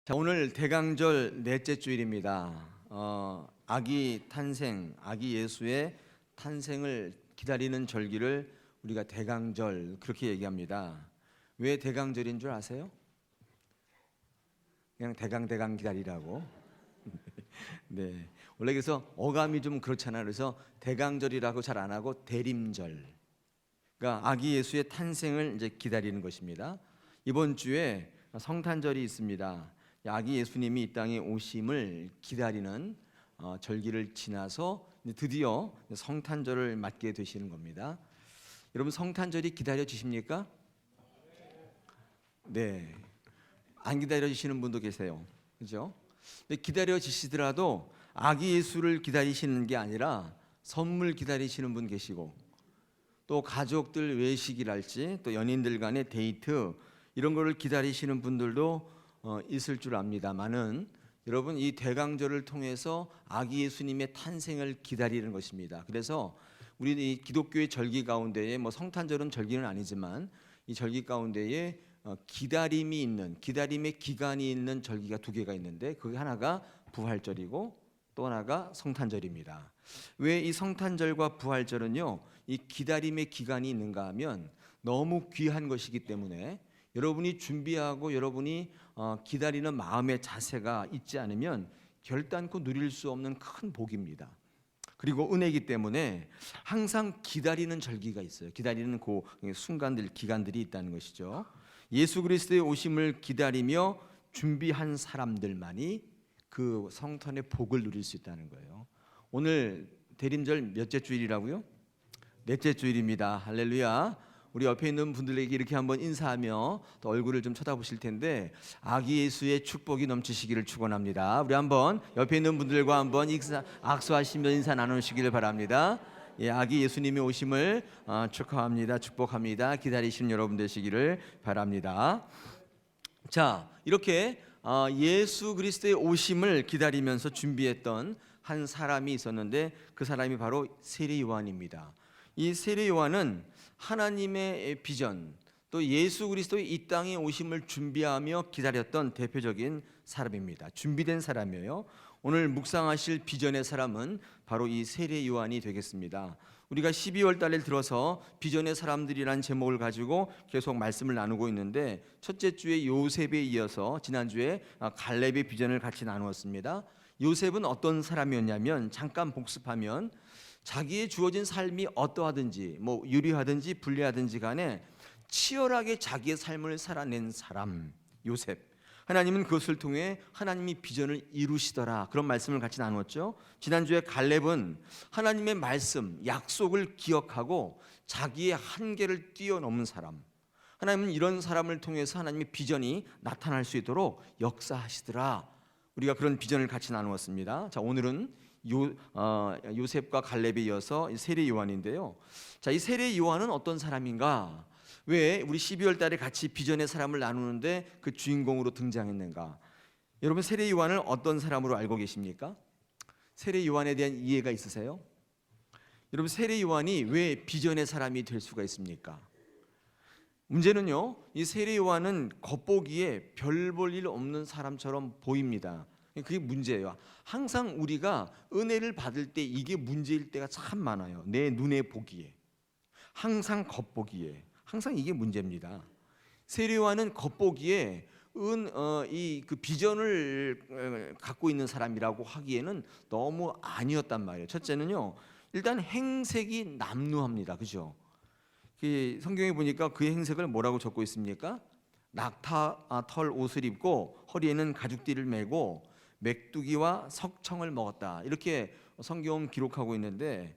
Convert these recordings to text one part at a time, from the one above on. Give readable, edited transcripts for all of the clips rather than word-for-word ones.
자, 오늘 대강절 넷째 주일입니다. 아기 탄생, 아기 예수의 탄생을 기다리는 절기를 우리가 대강절 그렇게 얘기합니다. 왜 대강절인 줄 아세요? 그냥 대강 기다리라고. 네. 원래 그래서 어감이 좀 그렇잖아요. 그래서 대강절이라고 잘 안 하고 대림절. 그러니까 아기 예수의 탄생을 이제 기다리는 것입니다. 이번 주에 성탄절이 있습니다. 아기 예수님이 이 땅에 오심을 기다리는 절기를 지나서 드디어 성탄절을 맞게 되시는 겁니다. 여러분, 성탄절이 기다려지십니까? 네. 안 기다려지시는 분도 계세요. 그죠? 기다려지시더라도 아기 예수를 기다리시는 게 아니라 선물 기다리시는 분 계시고, 또 가족들 외식이랄지 또 연인들 간의 데이트 이런 거를 기다리시는 분들도 있을 줄 압니다만은, 여러분, 이 대강절을 통해서 아기 예수님의 탄생을 기다리는 것입니다. 그래서 우리 이 기독교의 절기 가운데에 성탄절은 절기는 아니지만 이 절기 가운데에 기다림이 있는, 기다림의 기간이 있는 절기가 두 개가 있는데, 그게 하나가 부활절이고 또 하나가 성탄절입니다. 왜 이 성탄절과 부활절은요 이 기다림의 기간이 있는가 하면, 너무 귀한 것이기 때문에 여러분이 준비하고 여러분이 기다리는 마음의 자세가 있지 않으면 결단코 누릴 수 없는 큰 복입니다. 그리고 은혜이기 때문에 항상 기다리는 절기가 있어요. 기다리는 그 순간들, 기간들이 있다는 것이죠. 예수 그리스도의 오심을 기다리며 준비한 사람들만이 그 성탄의 복을 누릴 수 있다는 거예요. 오늘 대림절 몇째 주일이라고요? 넷째 주일입니다. 할렐루야. 우리 옆에 있는 분들에게 이렇게 한번 인사하며 또 얼굴을 좀 쳐다보실 텐데, 아기 예수의 축복이 넘치시기를 축원합니다. 우리 한번 옆에 있는 분들과 한번 악수하시며 인사 나누시기를 바랍니다. 예, 아기 예수님의 오심을 축하합니다. 축복합니다. 기다리시는 여러분 되시기를 바랍니다. 자, 이렇게 예수 그리스도의 오심을 기다리면서 준비했던 한 사람이 있었는데, 그 사람이 바로 세례 요한입니다. 이 세례 요한은 하나님의 비전, 또 예수 그리스도의 이 땅에 오심을 준비하며 기다렸던 대표적인 사람입니다. 준비된 사람이에요. 오늘 묵상하실 비전의 사람은 바로 이 세례 요한이 되겠습니다. 우리가 12월 달에 들어서 비전의 사람들이라는 제목을 가지고 계속 말씀을 나누고 있는데, 첫째 주에 요셉에 이어서 지난주에 갈렙의 비전을 같이 나누었습니다. 요셉은 어떤 사람이었냐면, 잠깐 복습하면 자기의 주어진 삶이 어떠하든지 유리하든지 불리하든지 간에 치열하게 자기의 삶을 살아낸 사람, 요셉. 하나님은 그것을 통해 하나님이 비전을 이루시더라, 그런 말씀을 같이 나누었죠. 지난주에 갈렙은 하나님의 말씀, 약속을 기억하고 자기의 한계를 뛰어넘은 사람. 하나님은 이런 사람을 통해서 하나님의 비전이 나타날 수 있도록 역사하시더라. 우리가 그런 비전을 같이 나누었습니다. 자, 오늘은 요셉과 갈렙에 이어서 세례 요한인데요. 자, 이 세례 요한은 어떤 사람인가? 왜 우리 12월 달에 같이 비전의 사람을 나누는데 그 주인공으로 등장했는가? 여러분, 세례 요한을 어떤 사람으로 알고 계십니까? 세례 요한에 대한 이해가 있으세요? 여러분, 세례 요한이 왜 비전의 사람이 될 수가 있습니까? 문제는요, 이 세례 요한은 겉보기에 별 볼 일 없는 사람처럼 보입니다. 그게 문제예요. 항상 우리가 은혜를 받을 때 이게 문제일 때가 참 많아요. 내 눈에 보기에, 항상 겉보기에, 항상 이게 문제입니다. 세례 요한은 겉보기에 그 비전을 갖고 있는 사람이라고 하기에는 너무 아니었단 말이에요. 첫째는요, 일단 행색이 남루합니다. 그죠? 성경에 보니까 그 행색을 뭐라고 적고 있습니까? 낙타털 옷을 입고 허리에는 가죽띠를 메고 메뚜기와 석청을 먹었다, 이렇게 성경은 기록하고 있는데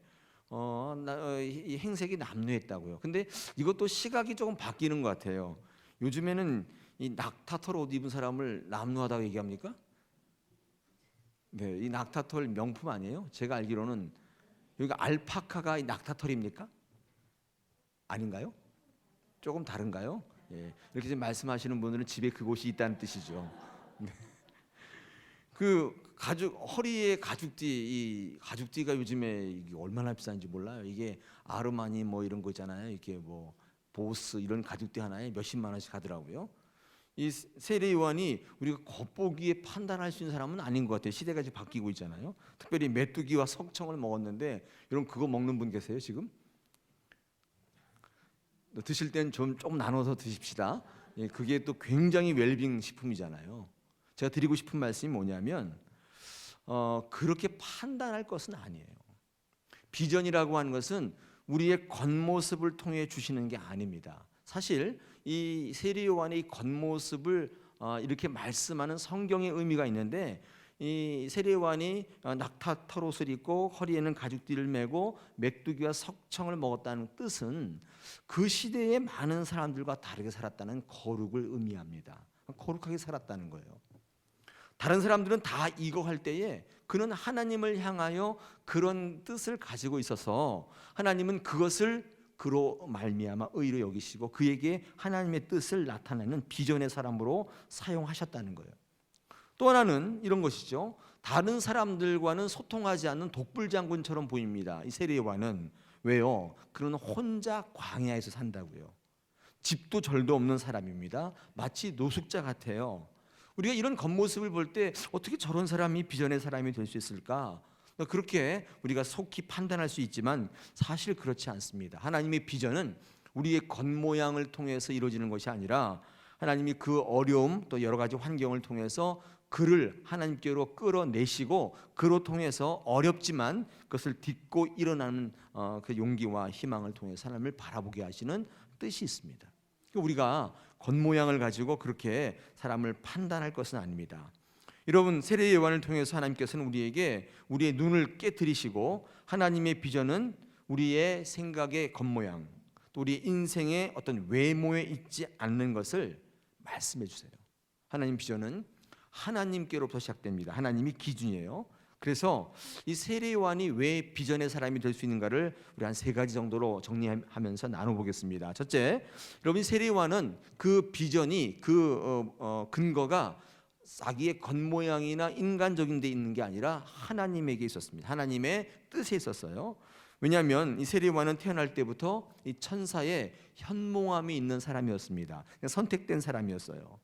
이 행색이 남루했다고요. 근데 이것도 시각이 조금 바뀌는 것 같아요. 요즘에는 이 낙타털 옷 입은 사람을 남루하다고 얘기합니까? 네, 이 낙타털 명품 아니에요? 제가 알기로는 여기가 알파카가 이 낙타털입니까? 아닌가요? 조금 다른가요? 예, 이렇게 지금 말씀하시는 분들은 집에 그곳이 있다는 뜻이죠. 그 허리에 가죽띠, 이 가죽띠가 요즘에 이게 얼마나 비싼지 몰라요. 이게 아르마니 이런 거 있잖아요. 이게 보스 이런 가죽띠 하나에 몇십만 원씩 하더라고요. 이 세례 요한이 우리가 겉보기에 판단할 수 있는 사람은 아닌 것 같아요. 시대가 이제 바뀌고 있잖아요. 특별히 메뚜기와 석청을 먹었는데, 여러분 그거 먹는 분 계세요 지금? 드실 땐 좀 조금 나눠서 드십시다. 예, 그게 또 굉장히 웰빙 식품이잖아요. 제가 드리고 싶은 말씀이 뭐냐면 그렇게 판단할 것은 아니에요. 비전이라고 하는 것은 우리의 겉모습을 통해 주시는 게 아닙니다. 사실 이 세례 요한의 겉모습을 이렇게 말씀하는 성경의 의미가 있는데, 이 세례 요한이 낙타 털옷을 입고 허리에는 가죽띠를 메고 메뚜기와 석청을 먹었다는 뜻은 그 시대의 많은 사람들과 다르게 살았다는 거룩을 의미합니다. 거룩하게 살았다는 거예요. 다른 사람들은 다 이거 할 때에 그는 하나님을 향하여 그런 뜻을 가지고 있어서 하나님은 그것을 그로 말미암아 의로 여기시고 그에게 하나님의 뜻을 나타내는 비전의 사람으로 사용하셨다는 거예요. 또 하나는 이런 것이죠. 다른 사람들과는 소통하지 않는 독불장군처럼 보입니다. 이 세례 요한은. 왜요? 그는 혼자 광야에서 산다고요. 집도 절도 없는 사람입니다. 마치 노숙자 같아요. 우리가 이런 겉모습을 볼 때 어떻게 저런 사람이 비전의 사람이 될 수 있을까? 그렇게 우리가 속히 판단할 수 있지만 사실 그렇지 않습니다. 하나님의 비전은 우리의 겉모양을 통해서 이루어지는 것이 아니라 하나님이 그 어려움 또 여러 가지 환경을 통해서 그를 하나님께로 끌어내시고 그로 통해서 어렵지만 그것을 딛고 일어나는 그 용기와 희망을 통해서 하나님을 바라보게 하시는 뜻이 있습니다. 우리가 겉모양을 가지고 그렇게 사람을 판단할 것은 아닙니다. 여러분, 세례 요한을 통해서 하나님께서는 우리에게 우리의 눈을 깨뜨리시고 하나님의 비전은 우리의 생각의 겉모양 또 우리 인생의 어떤 외모에 있지 않는 것을 말씀해 주세요. 하나님 비전은 하나님께로부터 시작됩니다. 하나님이 기준이에요. 그래서 이 세례 요한이 왜 비전의 사람이 될 수 있는가를 우리 한 3가지 정도로 정리하면서 나눠보겠습니다. 첫째, 여러분 세례 요한은 그 비전이 근거가 자기의 겉모양이나 인간적인 데 있는 게 아니라 하나님에게 있었습니다. 하나님의 뜻에 있었어요. 왜냐하면 이 세례 요한은 태어날 때부터 이 천사의 현몽함이 있는 사람이었습니다. 선택된 사람이었어요.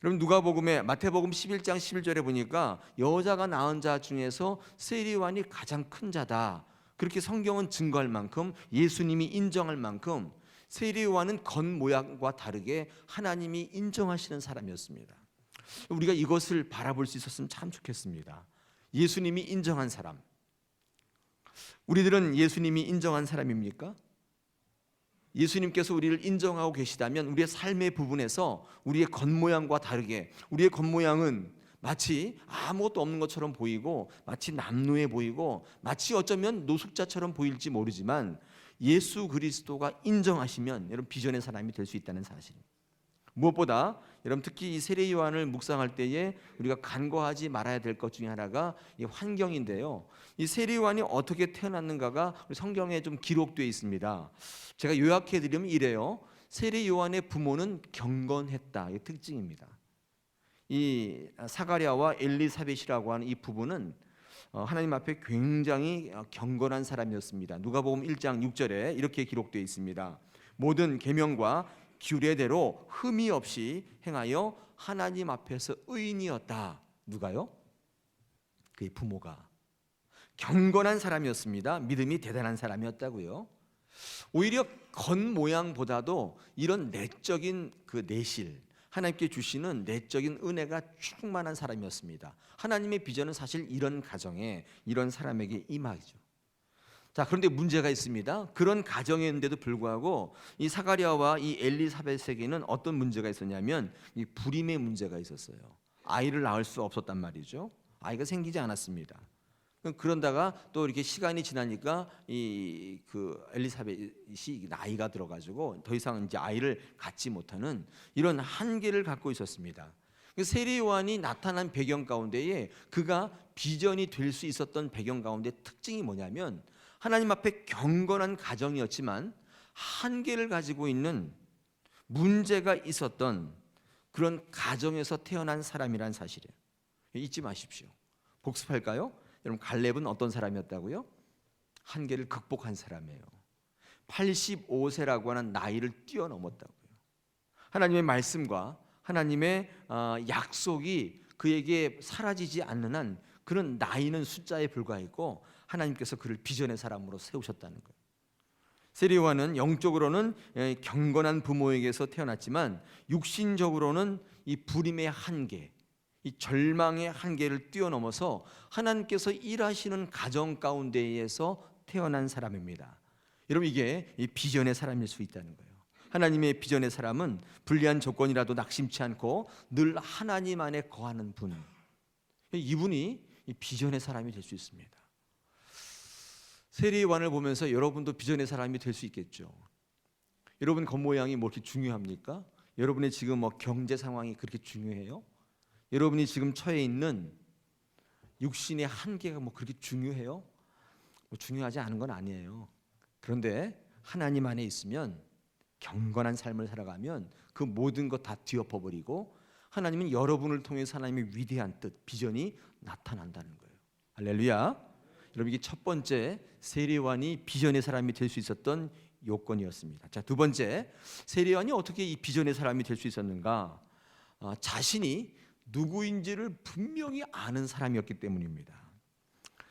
여러분 누가복음에 마태복음 11장 11절에 보니까 여자가 낳은 자 중에서 세례 요한이 가장 큰 자다. 그렇게 성경은 증거할 만큼 예수님이 인정할 만큼 세례 요한은 겉모양과 다르게 하나님이 인정하시는 사람이었습니다. 우리가 이것을 바라볼 수 있었으면 참 좋겠습니다. 예수님이 인정한 사람. 우리들은 예수님이 인정한 사람입니까? 예수님께서 우리를 인정하고 계시다면 우리의 삶의 부분에서 우리의 겉모양과 다르게 우리의 겉모양은 마치 아무것도 없는 것처럼 보이고 마치 남루해 보이고 마치 어쩌면 노숙자처럼 보일지 모르지만 예수 그리스도가 인정하시면 여러분 비전의 사람이 될 수 있다는 사실입니다. 무엇보다 여러분 특히 이 세례 요한을 묵상할 때에 우리가 간과하지 말아야 될 것 중에 하나가 이 환경인데요. 이 세례 요한이 어떻게 태어났는가가 성경에 좀 기록되어 있습니다. 제가 요약해 드리면 이래요. 세례 요한의 부모는 경건했다. 이 특징입니다. 이 사가랴와 엘리사벳이라고 하는 이 부부는 하나님 앞에 굉장히 경건한 사람이었습니다. 누가복음 1장 6절에 이렇게 기록되어 있습니다. 모든 계명과 규례대로 흠이 없이 행하여 하나님 앞에서 의인이었다. 누가요? 그의 부모가 경건한 사람이었습니다. 믿음이 대단한 사람이었다고요. 오히려 겉모양보다도 이런 내적인 그 내실, 하나님께 주시는 내적인 은혜가 충만한 사람이었습니다. 하나님의 비전은 사실 이런 가정에 이런 사람에게 임하죠. 자, 그런데 문제가 있습니다. 그런 가정이었는데도 불구하고 이 사가랴와 이 엘리사벳에게는 어떤 문제가 있었냐면 이 불임의 문제가 있었어요. 아이를 낳을 수 없었단 말이죠. 아이가 생기지 않았습니다. 그런다가 또 이렇게 시간이 지나니까 그 엘리사벳이 나이가 들어가지고 더 이상 이제 아이를 갖지 못하는 이런 한계를 갖고 있었습니다. 세례 요한이 나타난 배경 가운데에 그가 비전이 될 수 있었던 배경 가운데 특징이 뭐냐면 하나님 앞에 경건한 가정이었지만 한계를 가지고 있는 문제가 있었던 그런 가정에서 태어난 사람이란 사실이에요. 잊지 마십시오. 복습할까요? 여러분 갈렙은 어떤 사람이었다고요? 한계를 극복한 사람이에요. 85세라고 하는 나이를 뛰어넘었다고요. 하나님의 말씀과 하나님의 약속이 그에게 사라지지 않는 한 그는 나이는 숫자에 불과했고 하나님께서 그를 비전의 사람으로 세우셨다는 거예요. 세리요한은 영적으로는 경건한 부모에게서 태어났지만 육신적으로는 이 불임의 한계, 이 절망의 한계를 뛰어넘어서 하나님께서 일하시는 가정 가운데에서 태어난 사람입니다. 여러분, 이게 이 비전의 사람일 수 있다는 거예요. 하나님의 비전의 사람은 불리한 조건이라도 낙심치 않고 늘 하나님 안에 거하는 분, 이분이 이 비전의 사람이 될 수 있습니다. 세리요한을 보면서 여러분도 비전의 사람이 될 수 있겠죠. 여러분 겉모양이 뭐 이렇게 중요합니까? 여러분의 지금 뭐 경제 상황이 그렇게 중요해요? 여러분이 지금 처해 있는 육신의 한계가 뭐 그렇게 중요해요? 뭐 중요하지 않은 건 아니에요. 그런데 하나님 안에 있으면, 경건한 삶을 살아가면 그 모든 것 다 뒤엎어버리고 하나님은 여러분을 통해서 하나님의 위대한 뜻, 비전이 나타난다는 거예요. 할렐루야. 여러분, 이게 첫 번째 세리요한이 비전의 사람이 될 수 있었던 요건이었습니다. 자, 두 번째, 세리요한이 어떻게 이 비전의 사람이 될 수 있었는가? 자신이 누구인지를 분명히 아는 사람이었기 때문입니다.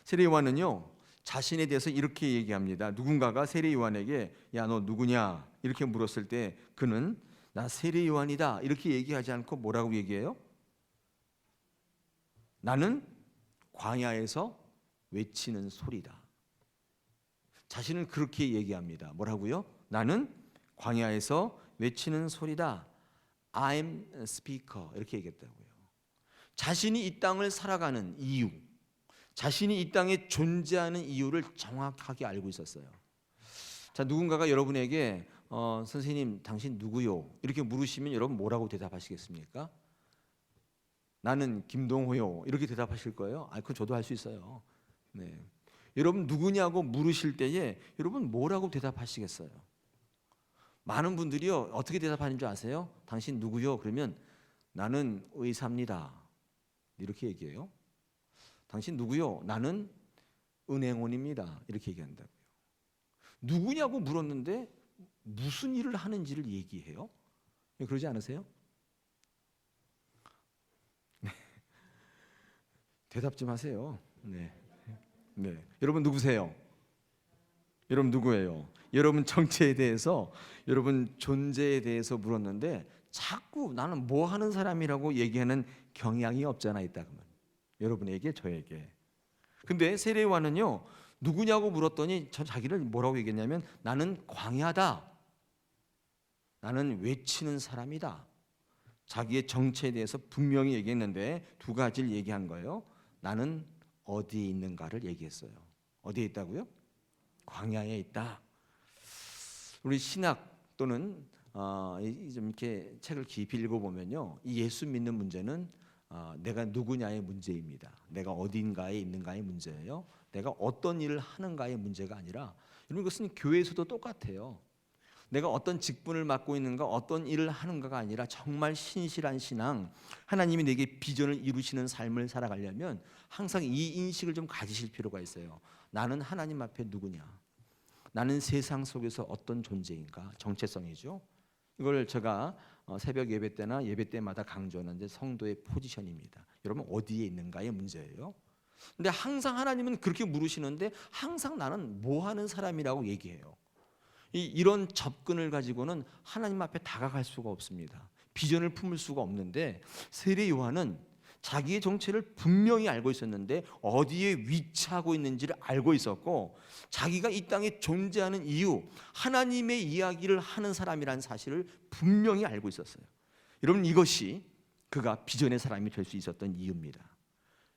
세리요한은요, 자신에 대해서 이렇게 얘기합니다. 누군가가 세리요한에게 야, 너 누구냐? 이렇게 물었을 때 그는 나 세리요한이다 이렇게 얘기하지 않고 뭐라고 얘기해요? 나는 광야에서 외치는 소리다. 자신은 그렇게 얘기합니다. 뭐라고요? 나는 광야에서 외치는 소리다. I'm a speaker 이렇게 얘기했다고요. 자신이 이 땅을 살아가는 이유, 자신이 이 땅에 존재하는 이유를 정확하게 알고 있었어요. 자, 누군가가 여러분에게 선생님 당신 누구요? 이렇게 물으시면 여러분 뭐라고 대답하시겠습니까? 나는 김동호요 이렇게 대답하실 거예요? 그건 저도 할 수 있어요. 네. 여러분 누구냐고 물으실 때에 여러분 뭐라고 대답하시겠어요? 많은 분들이요 어떻게 대답하는 줄 아세요? 당신 누구요? 그러면 나는 의사입니다 이렇게 얘기해요. 당신 누구요? 나는 은행원입니다 이렇게 얘기한다고요. 누구냐고 물었는데 무슨 일을 하는지를 얘기해요? 그러지 않으세요? 네. 대답 좀 하세요. 네. 네. 여러분 누구세요? 여러분 누구예요? 여러분 정체에 대해서, 여러분 존재에 대해서 물었는데 자꾸 나는 뭐 하는 사람이라고 얘기하는 경향이 없잖아 있다 그러면. 여러분에게, 저에게. 근데 세례요한은요 누구냐고 물었더니 자기를 뭐라고 얘기했냐면 나는 광야다. 나는 외치는 사람이다. 자기의 정체에 대해서 분명히 얘기했는데 두 가지를 얘기한 거예요. 나는 어디에 있는가를 얘기했어요. 어디에 있다고요? 광야에 있다. 우리 신학 또는 좀 이렇게 책을 깊이 읽어보면요, 이 예수 믿는 문제는 내가 누구냐의 문제입니다. 내가 어딘가에 있는가의 문제예요. 내가 어떤 일을 하는가의 문제가 아니라, 여러분 이것은 교회에서도 똑같아요. 내가 어떤 직분을 맡고 있는가, 어떤 일을 하는가가 아니라 정말 신실한 신앙, 하나님이 내게 비전을 이루시는 삶을 살아가려면 항상 이 인식을 좀 가지실 필요가 있어요. 나는 하나님 앞에 누구냐? 나는 세상 속에서 어떤 존재인가? 정체성이죠. 이걸 제가 새벽 예배 때나 예배 때마다 강조하는 데 성도의 포지션입니다. 여러분 어디에 있는가의 문제예요. 근데 항상 하나님은 그렇게 물으시는데 항상 나는 뭐 하는 사람이라고 얘기해요. 이런 접근을 가지고는 하나님 앞에 다가갈 수가 없습니다. 비전을 품을 수가 없는데 세례 요한은 자기의 정체를 분명히 알고 있었는데 어디에 위치하고 있는지를 알고 있었고, 자기가 이 땅에 존재하는 이유, 하나님의 이야기를 하는 사람이라는 사실을 분명히 알고 있었어요. 여러분 이것이 그가 비전의 사람이 될 수 있었던 이유입니다.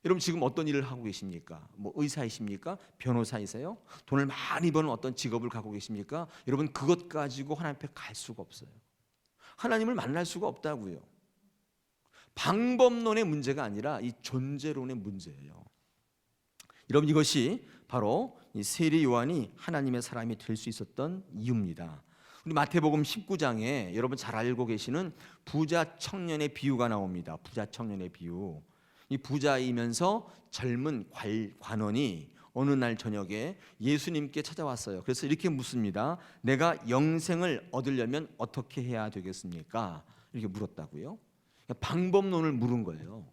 여러분 지금 어떤 일을 하고 계십니까? 뭐 의사이십니까? 변호사이세요? 돈을 많이 버는 어떤 직업을 갖고 계십니까? 여러분 그것 가지고 하나님 앞에 갈 수가 없어요. 하나님을 만날 수가 없다고요. 방법론의 문제가 아니라 이 존재론의 문제예요. 여러분 이것이 바로 이 세례 요한이 하나님의 사람이 될 수 있었던 이유입니다. 우리 마태복음 19장에 여러분 잘 알고 계시는 부자 청년의 비유가 나옵니다. 부자 청년의 비유. 이 부자이면서 젊은 관원이 어느 날 저녁에 예수님께 찾아왔어요. 그래서 이렇게 묻습니다. 내가 영생을 얻으려면 어떻게 해야 되겠습니까? 이렇게 물었다고요. 방법론을 물은 거예요.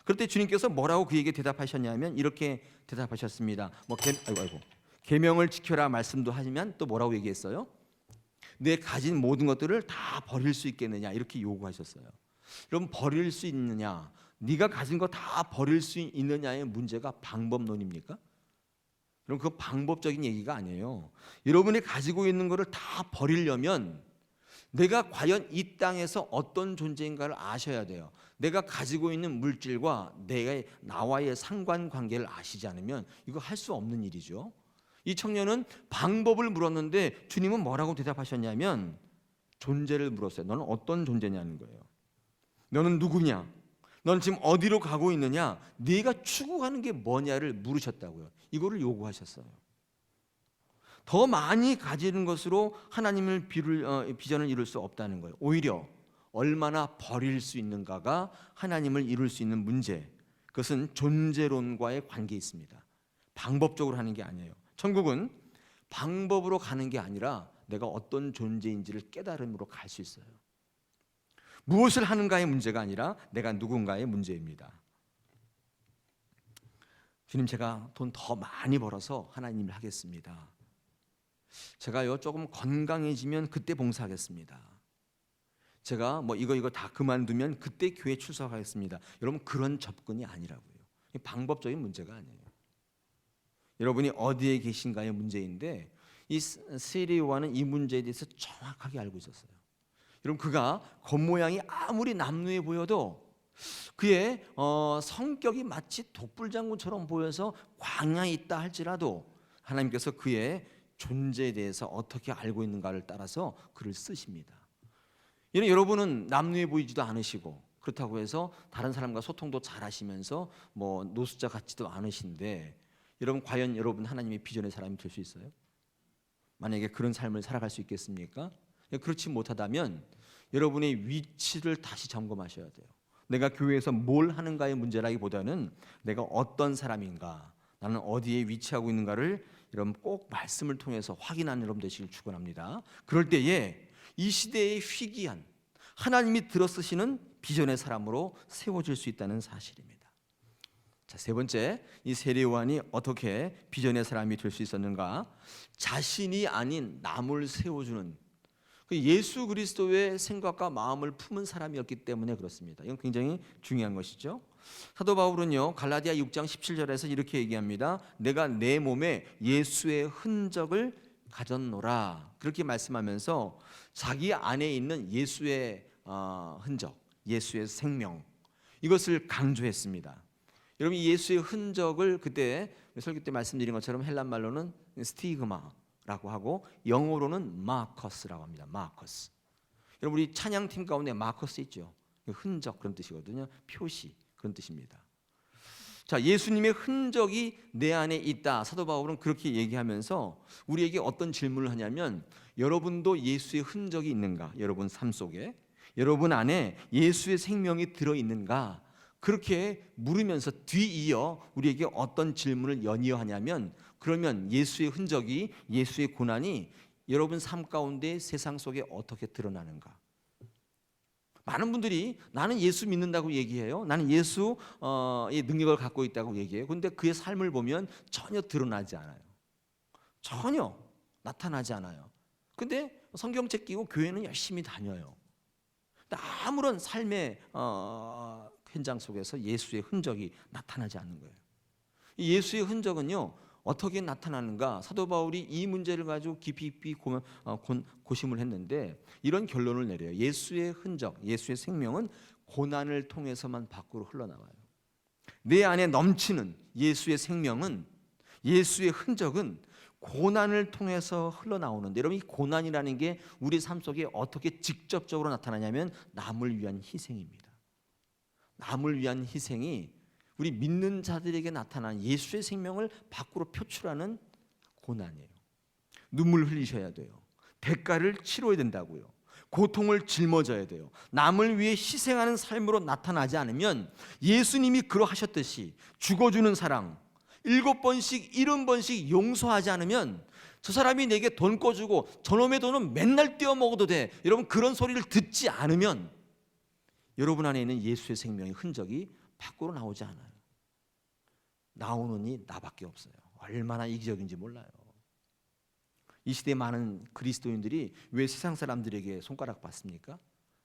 그럴 때 주님께서 뭐라고 그에게 대답하셨냐면 이렇게 대답하셨습니다. 계명을 지켜라 말씀도 하시면 또 뭐라고 얘기했어요? 내 가진 모든 것들을 다 버릴 수 있겠느냐 이렇게 요구하셨어요. 그럼 버릴 수 있느냐? 네가 가진 거 다 버릴 수 있느냐의 문제가 방법론입니까? 그럼 그 방법적인 얘기가 아니에요. 여러분이 가지고 있는 것을 다 버리려면 내가 과연 이 땅에서 어떤 존재인가를 아셔야 돼요. 내가 가지고 있는 물질과 나와의 상관관계를 아시지 않으면 이거 할 수 없는 일이죠. 이 청년은 방법을 물었는데 주님은 뭐라고 대답하셨냐면 존재를 물었어요. 너는 어떤 존재냐는 거예요. 너는 누구냐? 너는 지금 어디로 가고 있느냐? 네가 추구하는 게 뭐냐를 물으셨다고요. 이거를 요구하셨어요. 더 많이 가지는 것으로 하나님을 비전을 이룰 수 없다는 거예요. 오히려 얼마나 버릴 수 있는가가 하나님을 이룰 수 있는 문제. 그것은 존재론과의 관계에 있습니다. 방법적으로 하는 게 아니에요. 천국은 방법으로 가는 게 아니라 내가 어떤 존재인지를 깨달음으로 갈 수 있어요. 무엇을 하는가의 문제가 아니라 내가 누군가의 문제입니다. 주님, 제가 돈 더 많이 벌어서 하나님을 하겠습니다. 제가요 조금 건강해지면 그때 봉사하겠습니다. 제가 이거 다 그만두면 그때 교회 출석하겠습니다. 여러분, 그런 접근이 아니라고요. 방법적인 문제가 아니에요. 여러분이 어디에 계신가의 문제인데 이 세리요한은 이 문제에 대해서 정확하게 알고 있었어요. 여러분, 그가 겉모양이 아무리 남루해 보여도 그의 성격이 마치 독불장군처럼 보여서 광야에 있다 할지라도 하나님께서 그의 존재에 대해서 어떻게 알고 있는가를 따라서 글을 쓰십니다. 여러분은 남루해 보이지도 않으시고 그렇다고 해서 다른 사람과 소통도 잘 하시면서 노숙자 같지도 않으신데 여러분, 과연 여러분 하나님의 비전의 사람이 될 수 있어요? 만약에 그런 삶을 살아갈 수 있겠습니까? 그렇지 못하다면 여러분의 위치를 다시 점검하셔야 돼요. 내가 교회에서 뭘 하는가의 문제라기보다는 내가 어떤 사람인가, 나는 어디에 위치하고 있는가를 여러분 꼭 말씀을 통해서 확인하는 여러분 되시길 축원합니다. 그럴 때에 이 시대의 희귀한 하나님이 들어쓰시는 비전의 사람으로 세워질 수 있다는 사실입니다. 자, 세 번째, 이 세례요한이 어떻게 비전의 사람이 될 수 있었는가? 자신이 아닌 남을 세워주는 예수 그리스도의 생각과 마음을 품은 사람이었기 때문에 그렇습니다. 이건 굉장히 중요한 것이죠. 사도 바울은요 갈라디아 6장 17절에서 이렇게 얘기합니다. 내가 내 몸에 예수의 흔적을 가졌노라, 그렇게 말씀하면서 자기 안에 있는 예수의 흔적, 예수의 생명, 이것을 강조했습니다. 여러분, 이 예수의 흔적을 그때 설교 때 말씀드린 것처럼 헬란 말로는 스티그마라고 하고 영어로는 마커스라고 합니다. 마커스. 여러분, 우리 찬양팀 가운데 마커스 있죠. 흔적, 그런 뜻이거든요. 표시, 그런 뜻입니다. 자, 예수님의 흔적이 내 안에 있다. 사도 바울은 그렇게 얘기하면서 우리에게 어떤 질문을 하냐면, 여러분도 예수의 흔적이 있는가? 여러분 삶 속에 여러분 안에 예수의 생명이 들어있는가? 그렇게 물으면서 뒤이어 우리에게 어떤 질문을 연이어하냐면, 그러면 예수의 흔적이, 예수의 고난이 여러분 삶 가운데 세상 속에 어떻게 드러나는가? 많은 분들이 나는 예수 믿는다고 얘기해요. 나는 예수의 능력을 갖고 있다고 얘기해요. 그런데 그의 삶을 보면 전혀 드러나지 않아요. 전혀 나타나지 않아요. 근데 성경책 끼고 교회는 열심히 다녀요. 근데 아무런 삶의 현장 속에서 예수의 흔적이 나타나지 않는 거예요. 이 예수의 흔적은요 어떻게 나타나는가? 사도 바울이 이 문제를 가지고 깊이 고심을 했는데 이런 결론을 내려요. 예수의 흔적, 예수의 생명은 고난을 통해서만 밖으로 흘러나와요. 내 안에 넘치는 예수의 생명은, 예수의 흔적은 고난을 통해서 흘러나오는데, 여러분, 이 고난이라는 게 우리 삶 속에 어떻게 직접적으로 나타나냐면 남을 위한 희생입니다. 남을 위한 희생이 우리 믿는 자들에게 나타나는 예수의 생명을 밖으로 표출하는 고난이에요. 눈물 흘리셔야 돼요. 대가를 치러야 된다고요. 고통을 짊어져야 돼요. 남을 위해 희생하는 삶으로 나타나지 않으면, 예수님이 그러하셨듯이 죽어주는 사랑, 7번씩 70번씩 용서하지 않으면, 저 사람이 내게 돈 꿔주고 저놈의 돈은 맨날 떼어 먹어도 돼, 여러분, 그런 소리를 듣지 않으면 여러분 안에 있는 예수의 생명의 흔적이 밖으로 나오지 않아요. 나오는 이 나밖에 없어요. 얼마나 이기적인지 몰라요. 이 시대에 많은 그리스도인들이 왜 세상 사람들에게 손가락 받습니까?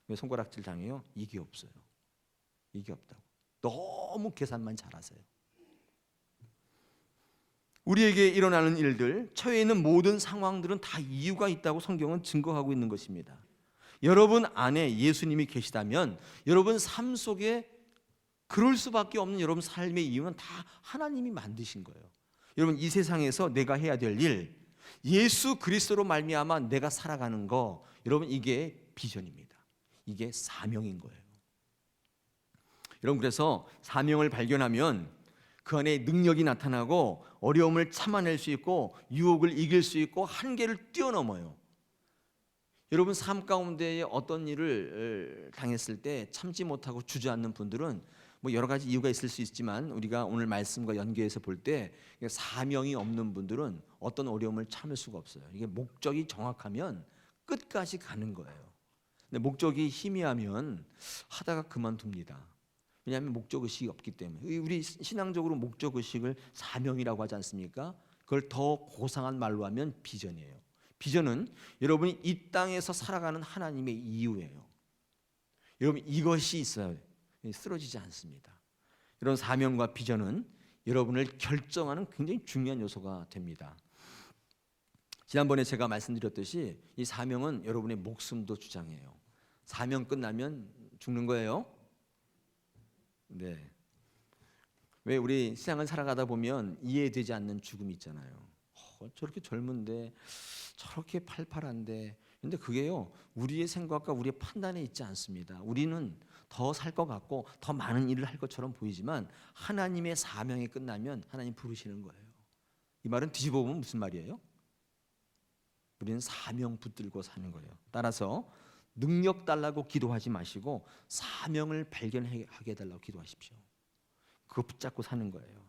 왜 손가락질 당해요? 이게 없어요. 이게 없다고. 너무 계산만 잘하세요. 우리에게 일어나는 일들, 처해 있는 모든 상황들은 다 이유가 있다고 성경은 증거하고 있는 것입니다. 여러분 안에 예수님이 계시다면 여러분 삶 속에 그럴 수밖에 없는 여러분 삶의 이유는 다 하나님이 만드신 거예요. 여러분 이 세상에서 내가 해야 될 일, 예수 그리스도로 말미암아 내가 살아가는 거, 여러분 이게 비전입니다. 이게 사명인 거예요. 여러분 그래서 사명을 발견하면 그 안에 능력이 나타나고 어려움을 참아낼 수 있고 유혹을 이길 수 있고 한계를 뛰어넘어요. 여러분 삶 가운데에 어떤 일을 당했을 때 참지 못하고 주저앉는 분들은 뭐 여러 가지 이유가 있을 수 있지만 우리가 오늘 말씀과 연계해서 볼 때 사명이 없는 분들은 어떤 어려움을 참을 수가 없어요. 이게 목적이 정확하면 끝까지 가는 거예요. 근데 목적이 희미하면 하다가 그만둡니다. 왜냐하면 목적의식이 없기 때문에. 우리 신앙적으로 목적의식을 사명이라고 하지 않습니까? 그걸 더 고상한 말로 하면 비전이에요. 비전은 여러분이 이 땅에서 살아가는 하나님의 이유예요. 여러분 이것이 있어야 쓰러지지 않습니다. 이런 사명과 비전은 여러분을 결정하는 굉장히 중요한 요소가 됩니다. 지난번에 제가 말씀드렸듯이 이 사명은 여러분의 목숨도 주장해요. 사명 끝나면 죽는 거예요. 네. 왜 우리 세상을 살아가다 보면 이해되지 않는 죽음이 있잖아요. 저렇게 젊은데 저렇게 팔팔한데, 근데 그게요 우리의 생각과 우리의 판단에 있지 않습니다. 우리는 더 살 것 같고 더 많은 일을 할 것처럼 보이지만 하나님의 사명이 끝나면 하나님 부르시는 거예요. 이 말은 뒤집어 보면 무슨 말이에요? 우리는 사명 붙들고 사는 거예요. 따라서 능력 달라고 기도하지 마시고 사명을 발견하게 해달라고 기도하십시오. 그거 붙잡고 사는 거예요.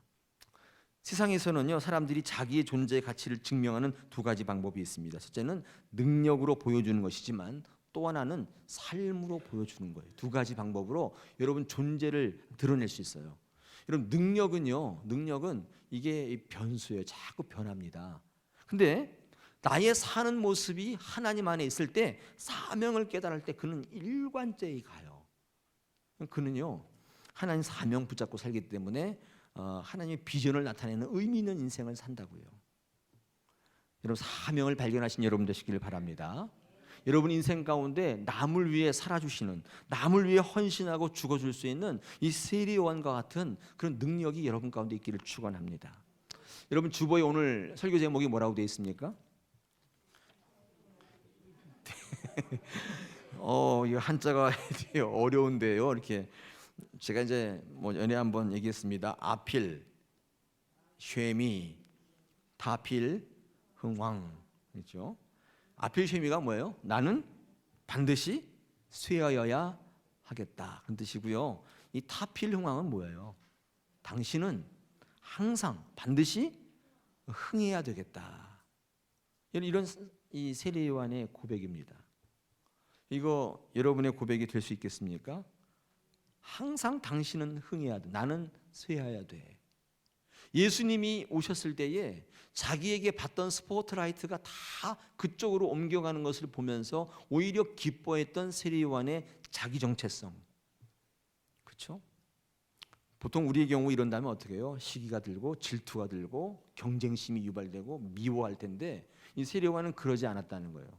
세상에서는요 사람들이 자기의 존재의 가치를 증명하는 두 가지 방법이 있습니다. 첫째는 능력으로 보여주는 것이지만 또 하나는 삶으로 보여주는 거예요. 두 가지 방법으로 여러분 존재를 드러낼 수 있어요. 여러분 능력은 이게 변수예요. 자꾸 변합니다. 근데 나의 사는 모습이 하나님 안에 있을 때 사명을 깨달을 때 그는 일관되게 가요. 그는요 하나님 사명 붙잡고 살기 때문에 하나님의 비전을 나타내는 의미 있는 인생을 산다고요. 여러분 사명을 발견하신 여러분 되시길 바랍니다. 여러분 인생 가운데 남을 위해 살아주시는, 남을 위해 헌신하고 죽어줄 수 있는 이 세리요한과 같은 그런 능력이 여러분 가운데 있기를 축원합니다. 여러분 주보에 오늘 설교 제목이 뭐라고 되어 있습니까? 이거 한자가 되게 어려운데요. 이렇게 제가 이제 뭐 전에 한번 얘기했습니다. 아필, 쉐미, 다필, 흥왕, 그렇죠? 아필, 쉐미가 뭐예요? 나는 반드시 쇠하여야 하겠다 그런 뜻이고요. 이 타필, 흥왕은 뭐예요? 당신은 항상 반드시 흥해야 되겠다. 이런 이 세례 요한의 고백입니다. 이거 여러분의 고백이 될 수 있겠습니까? 항상 당신은 흥해야 돼. 나는 쇠해야 돼. 예수님이 오셨을 때에 자기에게 받던 스포트라이트가 다 그쪽으로 옮겨가는 것을 보면서 오히려 기뻐했던 세례 요한의 자기 정체성. 그렇죠? 보통 우리의 경우 이런다면 어떻게 해요? 시기가 들고 질투가 들고 경쟁심이 유발되고 미워할 텐데 이 세례 요한은 그러지 않았다는 거예요.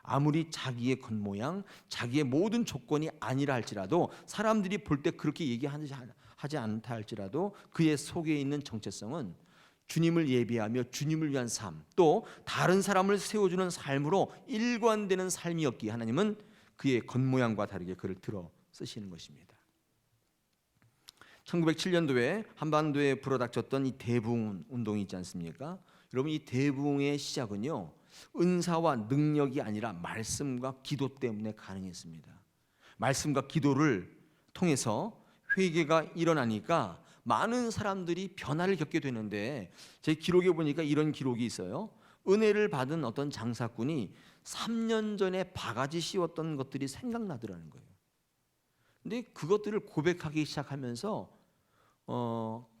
아무리 자기의 겉모양, 자기의 모든 조건이 아니라 할지라도 사람들이 볼 때 그렇게 얘기하지 않다 할지라도 그의 속에 있는 정체성은 주님을 예비하며 주님을 위한 삶, 또 다른 사람을 세워주는 삶으로 일관되는 삶이었기에 하나님은 그의 겉모양과 다르게 그를 들어 쓰시는 것입니다. 1907년도에 한반도에 불어닥쳤던 이 대부흥 운동이 있지 않습니까? 여러분 이 대부흥의 시작은요 은사와 능력이 아니라 말씀과 기도 때문에 가능했습니다. 말씀과 기도를 통해서 회개가 일어나니까 많은 사람들이 변화를 겪게 되는데 제 기록에 보니까 이런 기록이 있어요. 은혜를 받은 어떤 장사꾼이 3년 전에 바가지 씌웠던 것들이 생각나더라는 거예요. 근데 그것들을 고백하기 시작하면서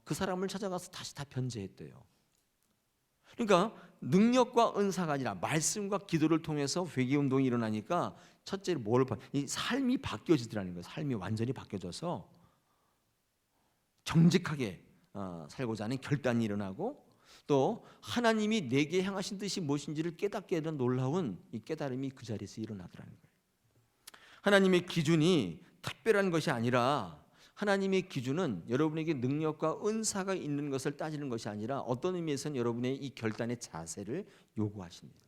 그 사람을 찾아가서 다시 다 변제했대요. 그러니까 능력과 은사가 아니라 말씀과 기도를 통해서 회개 운동이 일어나니까 첫째로 이 삶이 바뀌어지더라는 거예요. 삶이 완전히 바뀌어져서 정직하게 살고자 하는 결단이 일어나고, 또 하나님이 내게 향하신 뜻이 무엇인지를 깨닫게 되는 놀라운 이 깨달음이 그 자리에서 일어나더라는 거예요. 하나님의 기준이 특별한 것이 아니라, 하나님의 기준은 여러분에게 능력과 은사가 있는 것을 따지는 것이 아니라 어떤 의미에서는 여러분의 이 결단의 자세를 요구하십니다.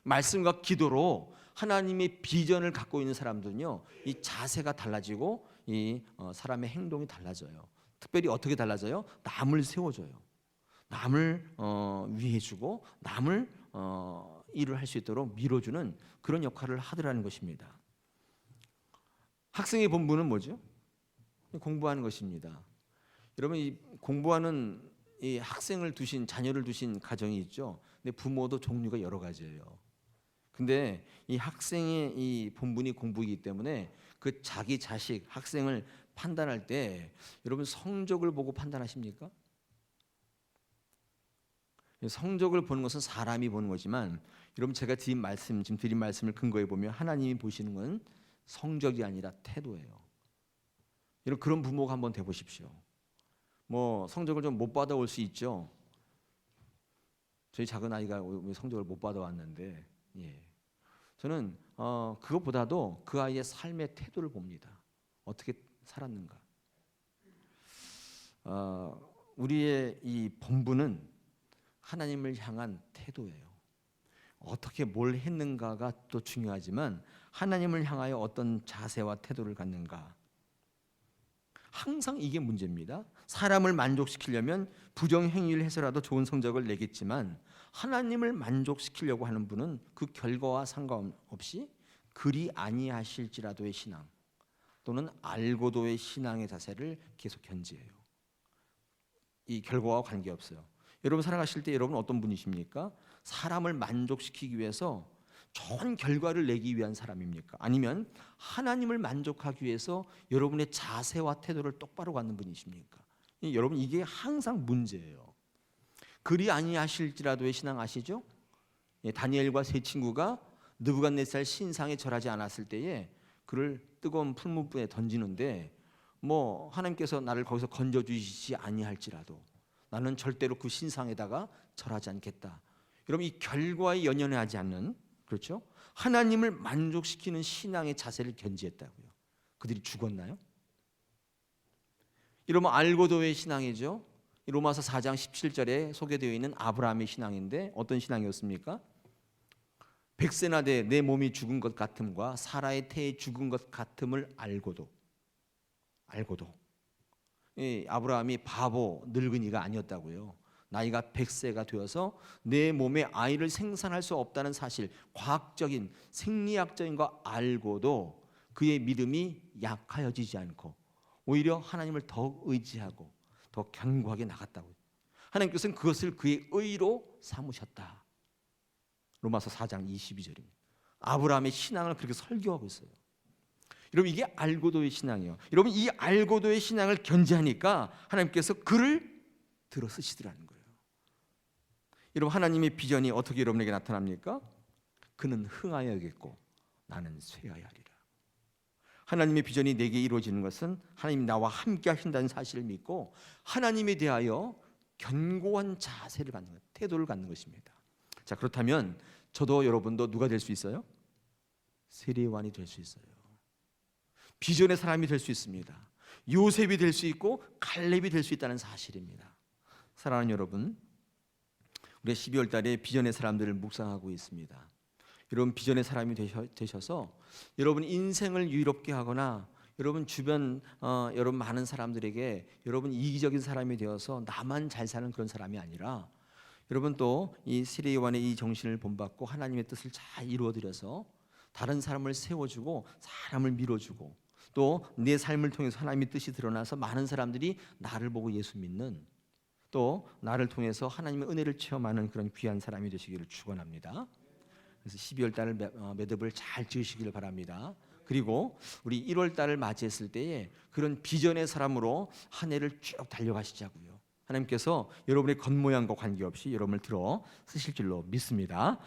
말씀과 기도로 하나님의 비전을 갖고 있는 사람들은요, 이 자세가 달라지고 이 사람의 행동이 달라져요. 특별히 어떻게 달라져요? 남을 세워줘요. 남을 위해주고 남을 일을 할 수 있도록 밀어주는 그런 역할을 하더라는 것입니다. 학생의 본분은 뭐죠? 공부하는 것입니다. 여러분, 이 공부하는 이 학생을 두신, 자녀를 두신 가정이 있죠. 근데 부모도 종류가 여러 가지예요. 근데 이 학생의 이 본분이 공부이기 때문에 그 자기 자식, 학생을 판단할 때 여러분 성적을 보고 판단하십니까? 성적을 보는 것은 사람이 보는 거지만, 여러분 제가 지금 드린 말씀을 근거해 보면 하나님이 보시는 건 성적이 아니라 태도예요. 여러분 그런 부모가 한번 돼 보십시오. 뭐 성적을 좀 못 받아올 수 있죠. 저희 작은 아이가 성적을 못 받아왔는데, 저는 그것보다도 그 아이의 삶의 태도를 봅니다. 어떻게 살았는가. 우리의 이 본분은 하나님을 향한 태도예요. 어떻게 뭘 했는가가 또 중요하지만 하나님을 향하여 어떤 자세와 태도를 갖는가, 항상 이게 문제입니다. 사람을 만족시키려면 부정행위를 해서라도 좋은 성적을 내겠지만, 하나님을 만족시키려고 하는 분은 그 결과와 상관없이 그리 아니하실지라도의 신앙, 또는 알고도의 신앙의 자세를 계속 견지해요. 이 결과와 관계없어요. 여러분 살아가실 때 여러분 어떤 분이십니까? 사람을 만족시키기 위해서 좋은 결과를 내기 위한 사람입니까? 아니면 하나님을 만족하기 위해서 여러분의 자세와 태도를 똑바로 갖는 분이십니까? 여러분 이게 항상 문제예요. 그리 아니하실지라도의 신앙 아시죠? 다니엘과 세 친구가 느부갓네살 신상에 절하지 않았을 때에 그를 뜨거운 풀무불에 던지는데, 뭐 하나님께서 나를 거기서 건져주시지 아니할지라도 나는 절대로 그 신상에다가 절하지 않겠다. 여러분 이 결과에 연연하지 않는, 그렇죠? 하나님을 만족시키는 신앙의 자세를 견지했다고요. 그들이 죽었나요? 이러면 알고도의 신앙이죠. 로마서 4장 17절에 소개되어 있는 아브라함의 신앙인데 어떤 신앙이었습니까? 백세나 내 몸이 죽은 것 같음과 사라의 태에 죽은 것 같음을 알고도 아브라함이 바보 늙은이가 아니었다고요. 나이가 100세가 되어서 내 몸에 아이를 생산할 수 없다는 사실, 과학적인 생리학적인 거 알고도 그의 믿음이 약하여지지 않고 오히려 하나님을 더 의지하고 더 견고하게 나갔다고요. 하나님께서는 그것을 그의 의로 삼으셨다. 로마서 4장 22절입니다. 아브라함의 신앙을 그렇게 설교하고 있어요. 여러분 이게 알고도의 신앙이에요. 여러분 이 알고도의 신앙을 견지하니까 하나님께서 그를 들어 쓰시더라는 거예요. 여러분 하나님의 비전이 어떻게 여러분에게 나타납니까? 그는 흥하여 여겼고 나는 쇠하여 하리라. 하나님의 비전이 내게 이루어지는 것은 하나님이 나와 함께 하신다는 사실을 믿고 하나님에 대하여 견고한 자세를 갖는 것, 태도를 갖는 것입니다. 자, 그렇다면 저도 여러분도 누가 될 수 있어요? 세례요한이 될 수 있어요. 비전의 사람이 될 수 있습니다. 요셉이 될 수 있고 갈렙이 될 수 있다는 사실입니다. 사랑하는 여러분, 우리 12월 달에 비전의 사람들을 묵상하고 있습니다. 여러분 비전의 사람이 되셔서 여러분 인생을 유롭게 하거나 여러분 주변 여러분 많은 사람들에게 여러분 이기적인 사람이 되어서 나만 잘 사는 그런 사람이 아니라, 여러분 또 이 세례요한의 이 정신을 본받고 하나님의 뜻을 잘 이루어드려서 다른 사람을 세워주고 사람을 밀어주고 또 내 삶을 통해서 하나님의 뜻이 드러나서 많은 사람들이 나를 보고 예수 믿는, 또 나를 통해서 하나님의 은혜를 체험하는 그런 귀한 사람이 되시기를 축원합니다. 그래서 12월 달 매듭을 잘 지으시기를 바랍니다. 그리고 우리 1월 달을 맞이했을 때에 그런 비전의 사람으로 한 해를 쭉 달려가시자고요. 하나님께서 여러분의 겉모양과 관계없이 여러분을 들어 쓰실 줄로 믿습니다.